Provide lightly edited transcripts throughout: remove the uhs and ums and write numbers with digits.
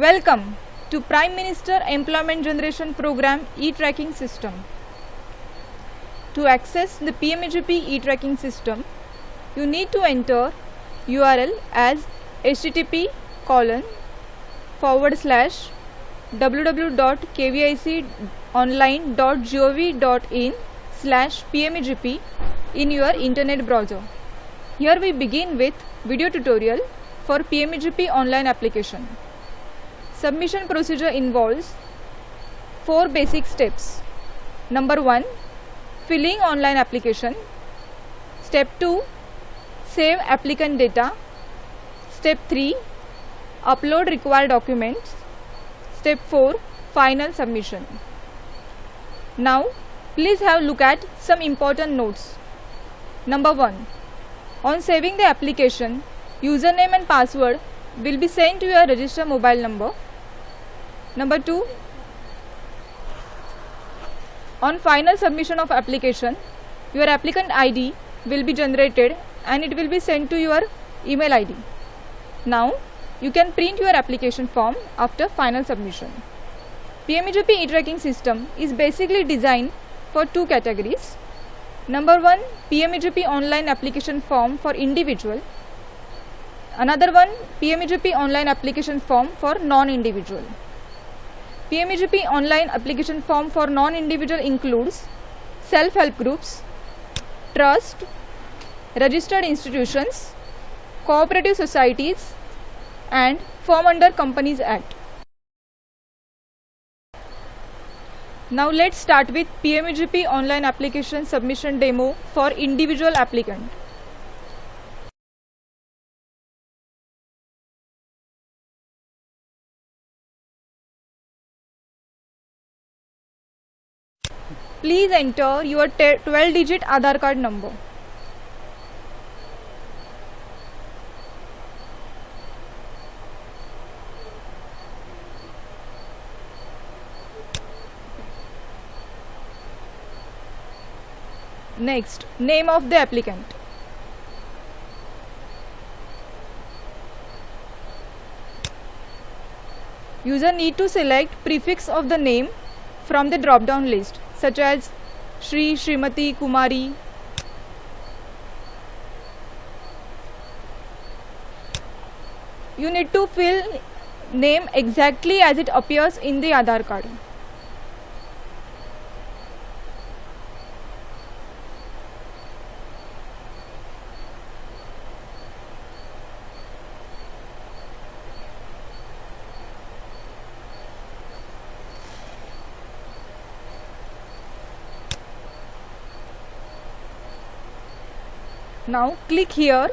Welcome to Prime Minister Employment Generation Program e-tracking system. To access the PMEGP e-tracking system, you need to enter URL as http://www.kviconline.gov.in/PMEGP in your internet browser. Here we begin with video tutorial for PMEGP online application. Submission procedure involves 4 basic steps. Number 1, filling online application. Step 2, save applicant data. Step 3, upload required documents. Step 4, final submission. Now, please have a look at some important notes. Number 1, on saving the application, username and password will be sent to your registered mobile number. Number 2, on final submission of application, your applicant ID will be generated and it will be sent to your email ID. Now, you can print your application form after final submission. PMEGP e-tracking system is basically designed for 2 categories. Number 1, PMEGP online application form for individual. Another one, PMEGP online application form for non-individual. PMEGP online application form for non-individual includes self-help groups, trust, registered institutions, cooperative societies, and form under Companies Act. Now let's start with PMEGP online application submission demo for individual applicant. Please enter your 12-digit Aadhaar card number. Next, name of the applicant. User need to select prefix of the name from the drop-down list, such as Shri, Srimati, Kumari. You need to fill name exactly as it appears in the Aadhaar card. Now click here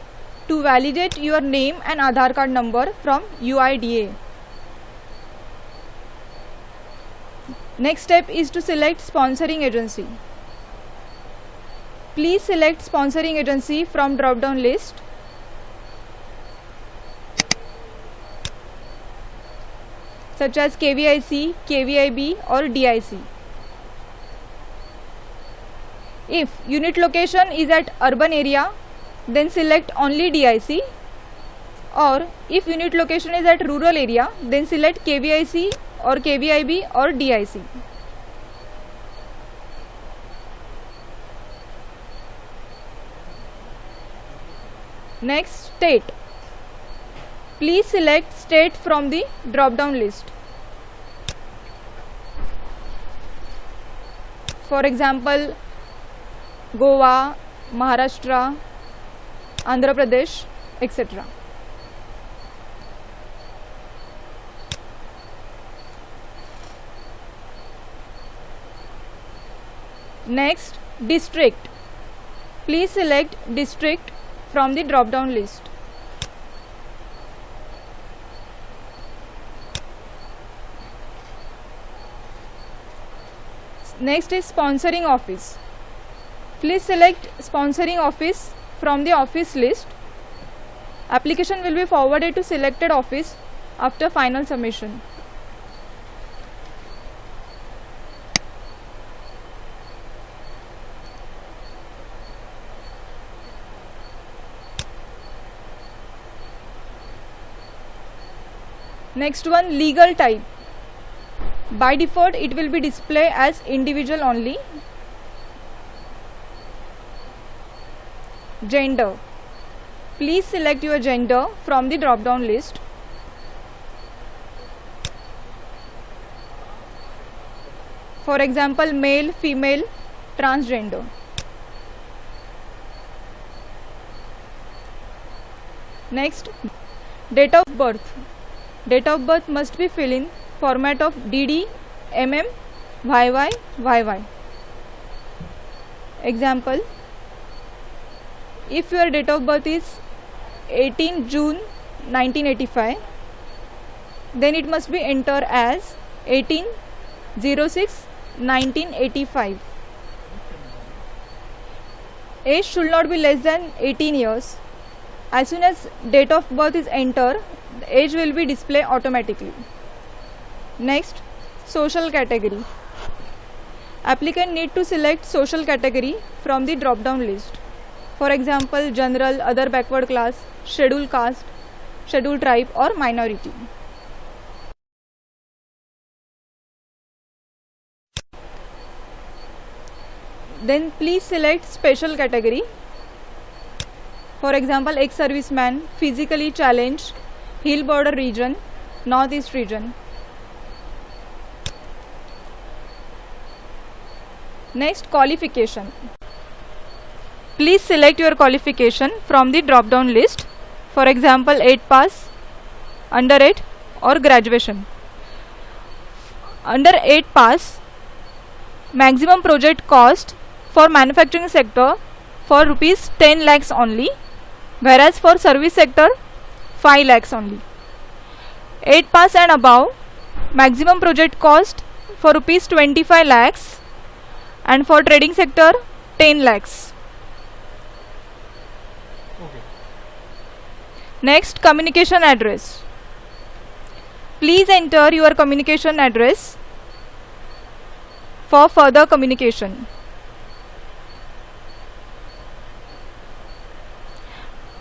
to validate your name and Aadhaar card number from UIDAI. Next step is to select sponsoring agency. Please select sponsoring agency from drop-down list. Such as KVIC, KVIB or DIC. If unit location is at urban area, then select only DIC, or if unit location is at rural area, then select KVIC or KVIB or DIC. Next, state. Please select state from the drop-down list. For example, Goa, Maharashtra, Andhra Pradesh, etc. Next, district. Please select district from the drop-down list. Next is sponsoring office. Please select sponsoring office from the office list. Application will be forwarded to selected office after final submission. Next one, legal type. By default it will be displayed as individual only. Gender. Please select your gender from the drop down list. For example, male, female, transgender. Next, date of birth. Date of birth must be filled in format of DD, MM, YY, YY. Example, if your date of birth is 18 June 1985, then it must be entered as 18/06/1985. Age should not be less than 18 years. As soon as date of birth is entered, the age will be displayed automatically. Next, social category. Applicant need to select social category from the drop down list. For example, general, other backward class, scheduled caste, scheduled tribe or minority. Then please select special category. For example, ex-serviceman, physically challenged, hill border region, northeast region. Next, qualification. Please select your qualification from the drop down list. For example, 8 pass, under 8 or graduation. Under 8 pass, maximum project cost for manufacturing sector for rupees 10 lakhs only, whereas for service sector 5 lakhs only. 8 pass and above, maximum project cost for rupees 25 lakhs, and for trading sector 10 lakhs. Okay. Next, communication address. Please enter your communication address for further communication.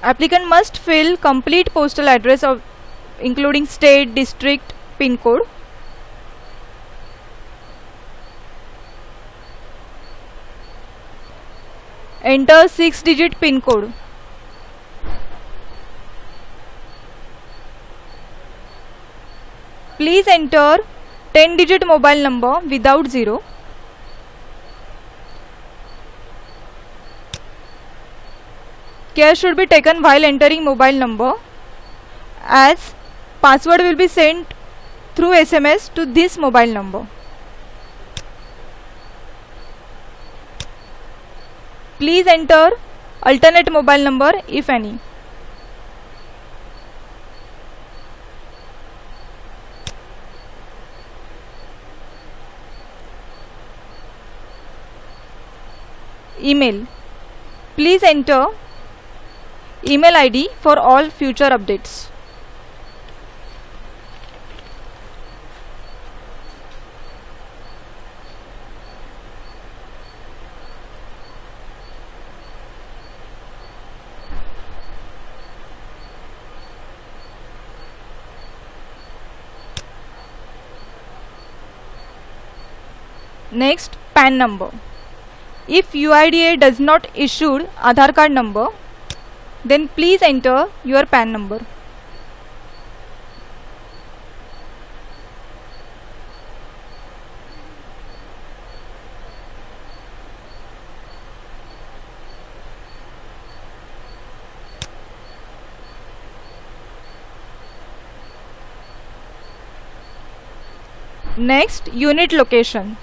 Applicant must fill complete postal address of including state, district, pin code. Enter 6-digit pin code. Please enter 10-digit mobile number without zero. Care should be taken while entering mobile number, as password will be sent through SMS to this mobile number. Please enter alternate mobile number if any. Email. Please enter email ID for all future updates. Next, PAN number. If UIDAI does not issue Aadhaar card number, then please enter your PAN number. Next, unit location.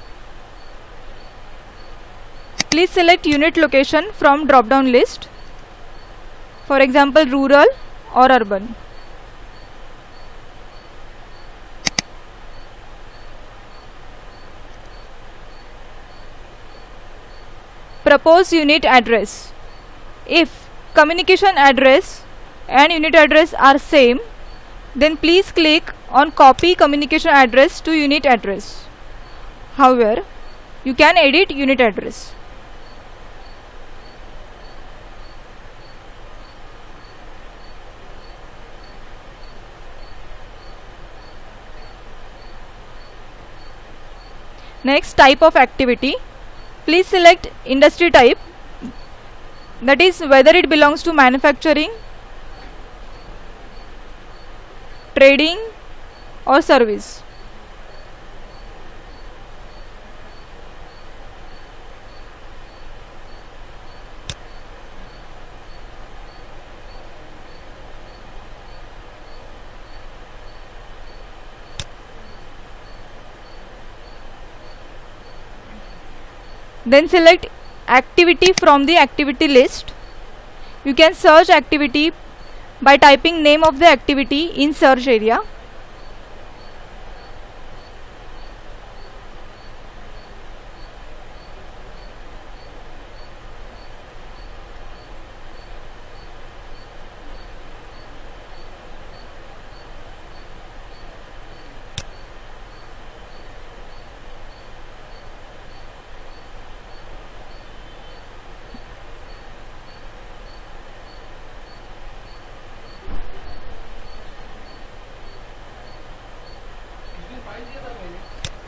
Please select unit location from drop down list. For example, rural or urban. Propose unit address. If communication address and unit address are same, then please click on copy communication address to unit address. However, you can edit unit address. Next, type of activity. Please select industry type, that is whether it belongs to manufacturing, trading or service. Then select activity from the activity list. You can search activity by typing name of the activity in search area.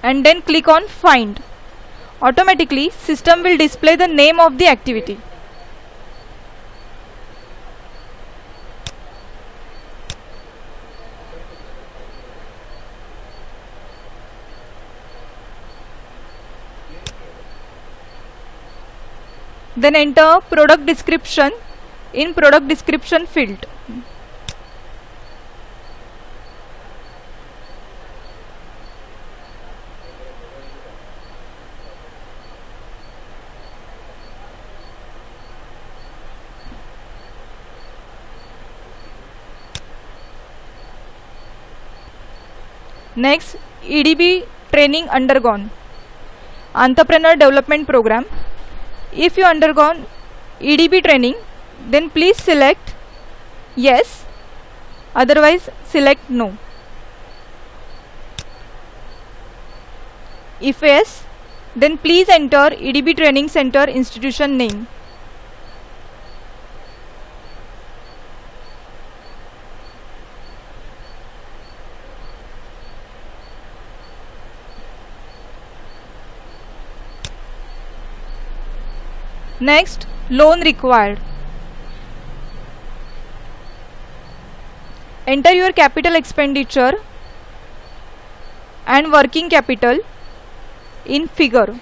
And then click on find. Automatically system will display the name of the activity. Then enter product description in product description field. Next, EDB training undergone. Entrepreneur Development Program. If you undergone EDB training, then please select yes, otherwise select no. If yes, then please enter EDB Training Center institution name. Next, loan required. Enter your capital expenditure and working capital in figure.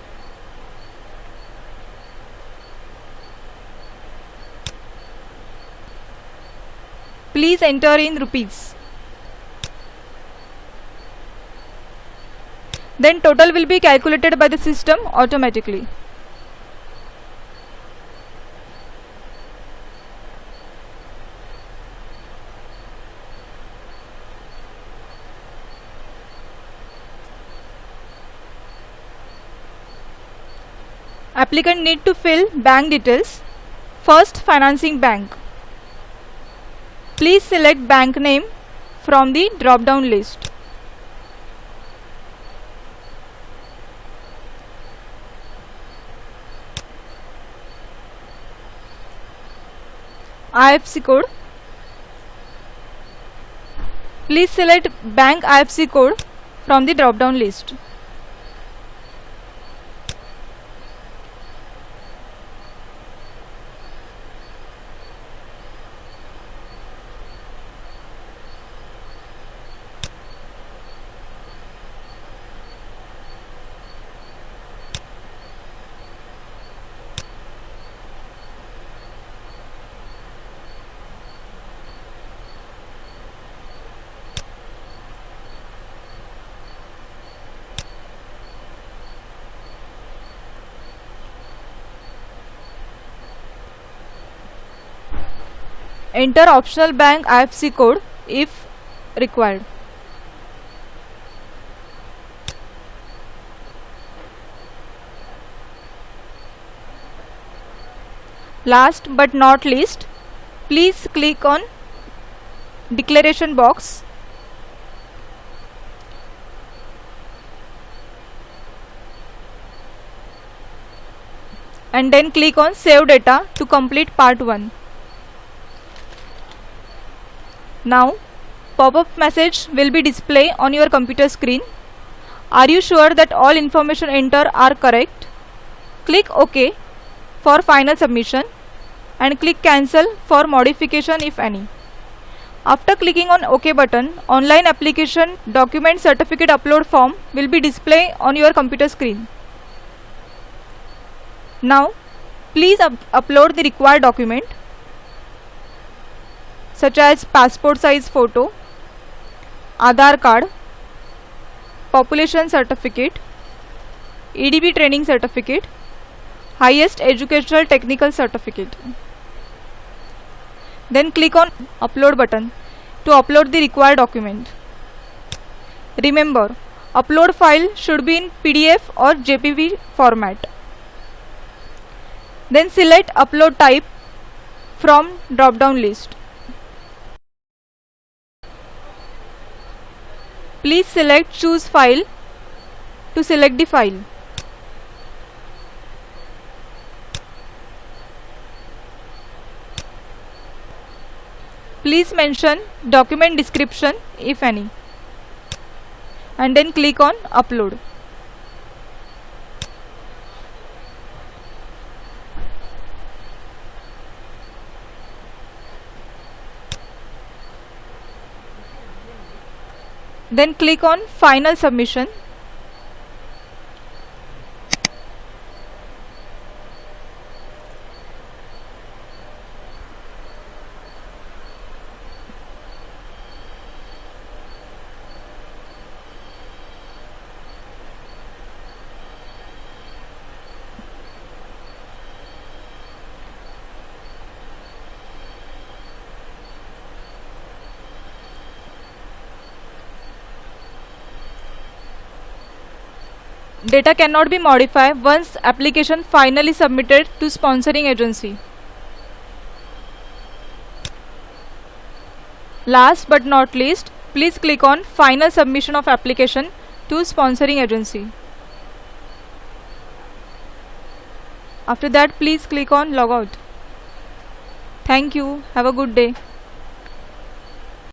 Please enter in rupees. Then total will be calculated by the system automatically. Applicant need to fill bank details. First, financing bank. Please select bank name from the drop down list. IFSC code. Please select bank IFSC code from the drop down list. Enter optional bank IFSC code if required. Last but not least, please click on declaration box. And then click on save data to complete part 1. Now, pop-up message will be displayed on your computer screen. Are you sure that all information entered are correct? Click OK for final submission and click cancel for modification if any. After clicking on OK button, online application document certificate upload form will be displayed on your computer screen. Now please upload the required document such as passport size photo, Aadhaar card, population certificate, EDB training certificate, highest educational technical certificate. Then click on upload button to upload the required document. Remember, upload file should be in PDF or JPG format. Then select upload type from drop down list. Please select choose file to select the file. Please mention document description if any, and then click on upload. Then click on final submission. Data cannot be modified once application finally submitted to sponsoring agency. Last but not least, please click on final submission of application to sponsoring agency. After that, please click on log out. Thank you. Have a good day.